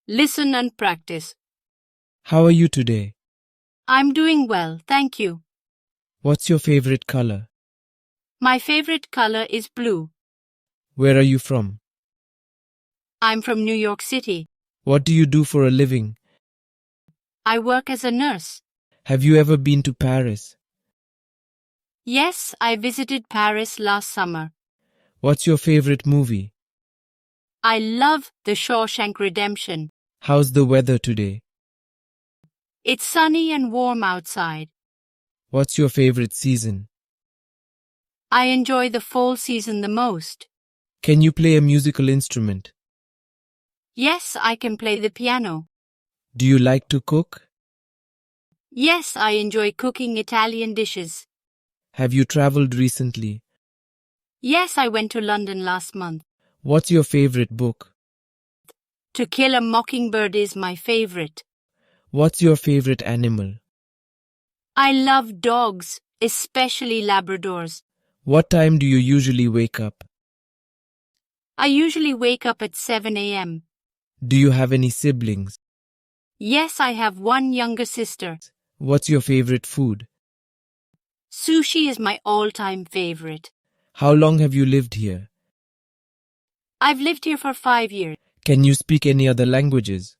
Listen and practice. How are you today? I'm doing well, thank you. What's your favorite color? My favorite color is blue. Where are you from? I'm from New York City. What do you do for a living? I work as a nurse. Have you ever been to Paris? Yes, I visited Paris last summer. What's your favorite movie? I love The Shawshank Redemption. How's the weather today? It's sunny and warm outside. What's your favorite season? I enjoy the fall season the most. Can you play a musical instrument? Yes, I can play the piano. Do you like to cook? Yes, I enjoy cooking Italian dishes. Have you traveled recently? Yes, I went to London last month. What's your favorite book? To Kill a Mockingbird is my favorite. What's your favorite animal? I love dogs, especially Labradors. What time do you usually wake up? I usually wake up at 7 a.m. Do you have any siblings? Yes, I have one younger sister. What's your favorite food? Sushi is my all-time favorite. How long have you lived here? I've lived here for 5 years. Can you speak any other languages?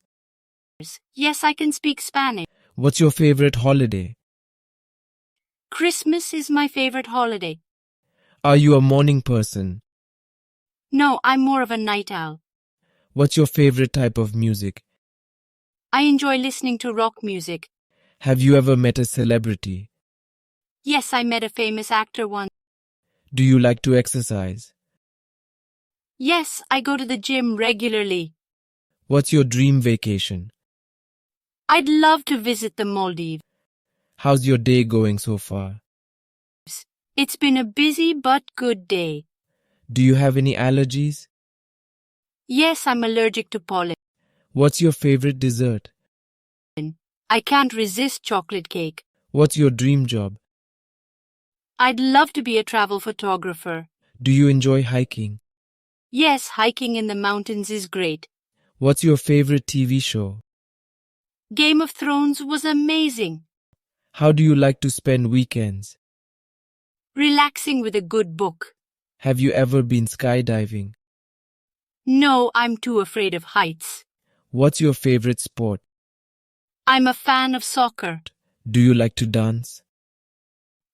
Yes, I can speak Spanish. What's your favorite holiday? Christmas is my favorite holiday. Are you a morning person? No, I'm more of a night owl. What's your favorite type of music? I enjoy listening to rock music. Have you ever met a celebrity? Yes, I met a famous actor once. Do you like to exercise? Yes, I go to the gym regularly. What's your dream vacation? I'd love to visit the Maldives. How's your day going so far? It's been a busy but good day. Do you have any allergies? Yes, I'm allergic to pollen. What's your favorite dessert? I can't resist chocolate cake. What's your dream job? I'd love to be a travel photographer. Do you enjoy hiking? Yes, hiking in the mountains is great. What's your favorite TV show? Game of Thrones was amazing. How do you like to spend weekends? Relaxing with a good book. Have you ever been skydiving? No, I'm too afraid of heights. What's your favorite sport? I'm a fan of soccer. Do you like to dance?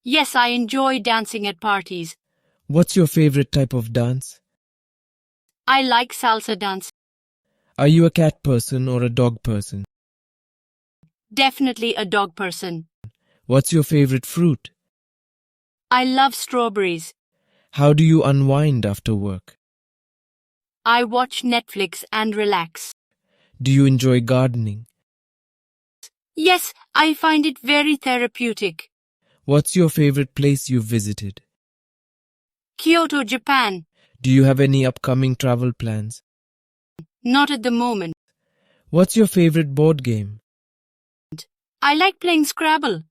Yes, I enjoy dancing at parties. What's your favorite type of dance? I like salsa dance. Are you a cat person or a dog person? Definitely a dog person. What's your favorite fruit? I love strawberries. How do you unwind after work? I watch Netflix and relax. Do you enjoy gardening? Yes, I find it very therapeutic. What's your favorite place you've visited? Kyoto, Japan. Do you have any upcoming travel plans? Not at the moment. What's your favorite board game? I like playing Scrabble.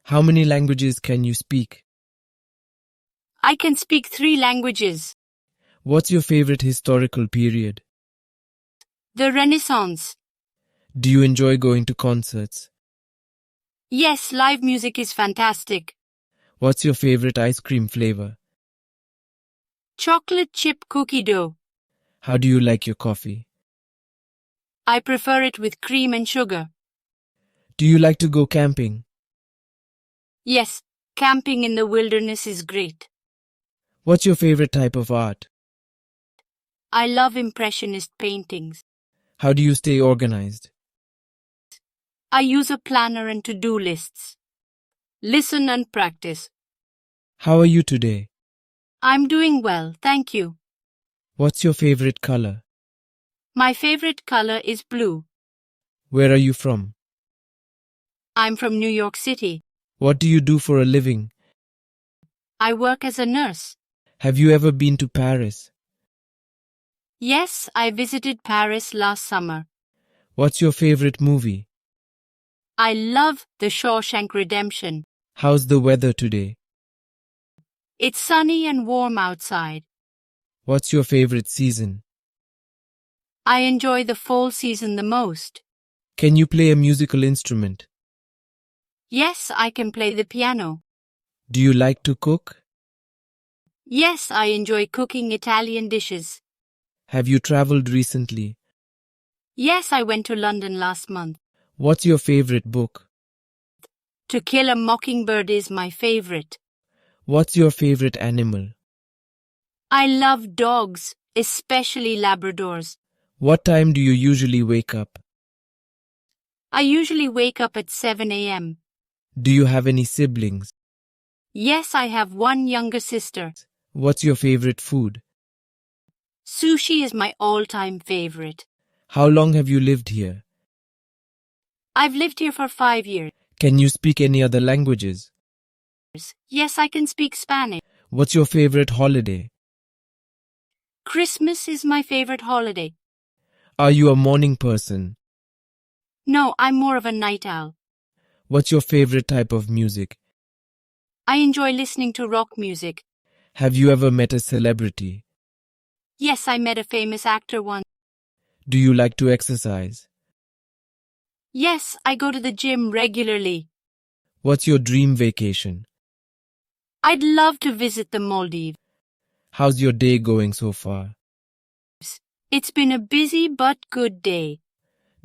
How many languages can you speak? I can speak 3 languages. What's your favorite historical period? The Renaissance. Do you enjoy going to concerts? Yes, live music is fantastic. What's your favorite ice cream flavor? Chocolate chip cookie dough. How do you like your coffee? I prefer it with cream and sugar. Do you like to go camping? Yes, camping in the wilderness is great. What's your favorite type of art? I love impressionist paintings. How do you stay organized? I use a planner and to-do lists. Listen and practice. How are you today? I'm doing well, thank you. What's your favorite color? My favorite color is blue. Where are you from? I'm from New York City. What do you do for a living? I work as a nurse. Have you ever been to Paris? Yes, I visited Paris last summer. What's your favorite movie? I love The Shawshank Redemption. How's the weather today? It's sunny and warm outside. What's your favorite season? I enjoy the fall season the most. Can you play a musical instrument? Yes, I can play the piano. Do you like to cook? Yes, I enjoy cooking Italian dishes. Have you traveled recently? Yes, I went to London last month. What's your favorite book? To Kill a Mockingbird is my favorite. What's your favorite animal? I love dogs, especially Labradors. What time do you usually wake up? I usually wake up at 7 a.m. Do you have any siblings? Yes, I have one younger sister. What's your favorite food? Sushi is my all-time favorite. How long have you lived here? I've lived here for 5 years. Can you speak any other languages? Yes, I can speak Spanish. What's your favorite holiday? Christmas is my favorite holiday. Are you a morning person? No, I'm more of a night owl. What's your favorite type of music? I enjoy listening to rock music. Have you ever met a celebrity? Yes, I met a famous actor once. Do you like to exercise? Yes, I go to the gym regularly. What's your dream vacation? I'd love to visit the Maldives. How's your day going so far? It's been a busy but good day.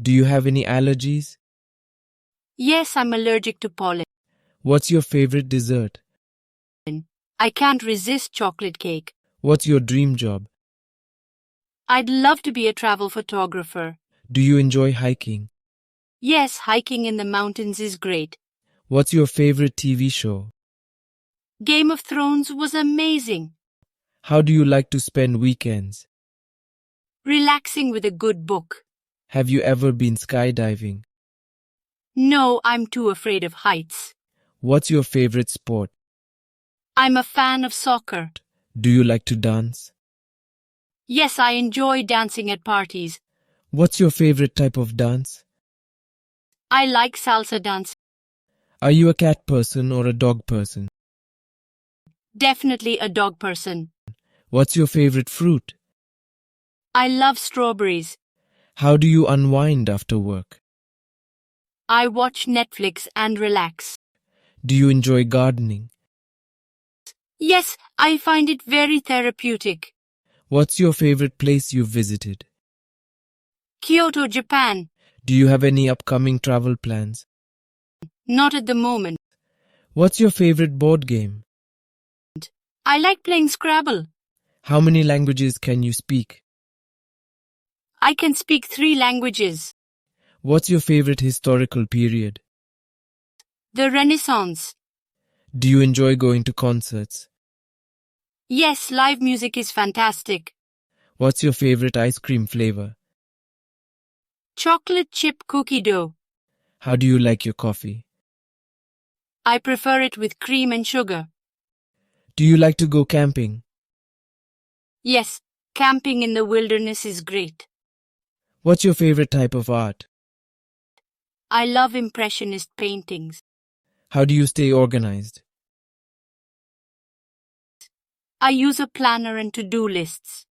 Do you have any allergies? Yes, I'm allergic to pollen. What's your favorite dessert? I can't resist chocolate cake. What's your dream job? I'd love to be a travel photographer. Do you enjoy hiking? Yes, hiking in the mountains is great. What's your favorite TV show? Game of Thrones was amazing. How do you like to spend weekends? Relaxing with a good book. Have you ever been skydiving? No, I'm too afraid of heights. What's your favorite sport? I'm a fan of soccer. Do you like to dance? Yes, I enjoy dancing at parties. What's your favorite type of dance? I like salsa dance. Are you a cat person or a dog person? Definitely a dog person. What's your favorite fruit? I love strawberries. How do you unwind after work? I watch Netflix and relax. Do you enjoy gardening? Yes, I find it very therapeutic. What's your favorite place you've visited? Kyoto, Japan. Do you have any upcoming travel plans? Not at the moment. What's your favorite board game? I like playing Scrabble. How many languages can you speak? I can speak 3 languages. What's your favorite historical period? The Renaissance. Do you enjoy going to concerts? Yes, live music is fantastic. What's your favorite ice cream flavor? Chocolate chip cookie dough. How do you like your coffee? I prefer it with cream and sugar. Do you like to go camping? Yes, camping in the wilderness is great. What's your favorite type of art? I love impressionist paintings. How do you stay organized? I use a planner and to-do lists.